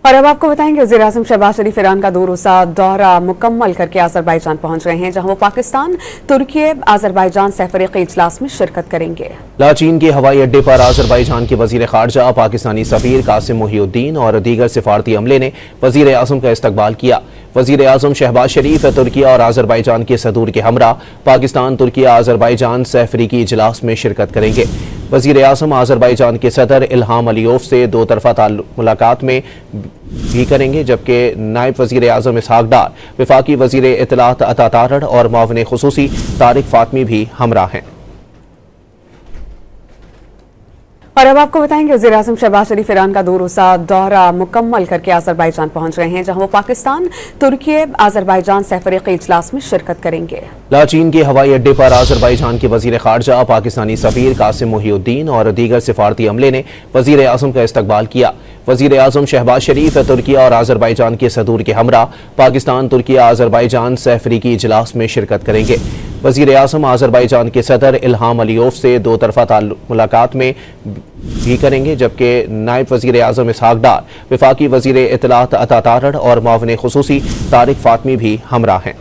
और अब आपको बताएंगे वज़ीर-ए-आज़म शहबाज शरीफ ईरान का 2 रोज़ा दौरा मुकम्मल करके आज़रबाईजान पहुंच गए हैं, जहां वो पाकिस्तान, तुर्की, आज़रबाईजान सह-फ़रीक़ी इजलास में शिरकत करेंगे। लाचीन के हवाई अड्डे पर आज़रबाईजान के वज़ीर ख़ारजा, पाकिस्तानी सफ़ीर कासिम मोहिउद्दीन और दीगर सिफारती अमले ने वज़ीर-ए-आज़म का इस्तकबाल किया। वज़ीर-ए-आज़म शहबाज शरीफ तुर्की और आज़रबाईजान के सदूर के हमरा पाकिस्तान, तुर्की, आज़रबाईजान सह-फ़रीक़ी इजलास में शिरकत करेंगे। वज़ीर-ए-आज़म आज़रबाईजान के सदर इल्हाम अलीयोव से 2 तरफ़ा मुलाकात में भी करेंगे, जबकि नायब वज़ीर-ए-आज़म इसहाक डार, वफ़ाकी वज़ीर इत्तलात अता तारड़ और मुआविन ख़ुसूसी तारिक फ़ातमी भी हमरा हैं। और अब आपको बताएंगे वज़ीर-ए-आज़म शहबाज शरीफ ईरान का 2 रोज़ा दौरा मुकम्मल करके आज़रबाईजान पहुंच गए हैं, जहां वो पाकिस्तान, तुर्की, आज़रबाईजान सह-फ़रीक़ी इजलास में शिरकत करेंगे। लाचीन के हवाई अड्डे पर आज़रबाईजान के वज़ीर ख़ारजा, पाकिस्तानी सफ़ीर कासिम मोहिउद्दीन और दीगर सिफारती अमले ने वज़ीर-ए-आज़म का इस्तकबाल किया। वज़ीर-ए-आज़म शहबाज शरीफ तुर्की और आज़रबाईजान के सदूर के हमरा पाकिस्तान, तुर्की, आज़रबाईजान सह-फ़रीक़ी इजलास में शिरकत करेंगे। वज़ीर-ए-आज़म आज़रबाईजान के सदर इल्हाम अलीयोव से 2 तरफ़ा मुलाकात में भी करेंगे, जबकि नायब वज़ीर-ए-आज़म इसहाक डार, वफ़ाकी वज़ीर इत्तलात अता तारड़ और मुआविन ख़ुसूसी तारिक फ़ातमी भी हमरा हैं।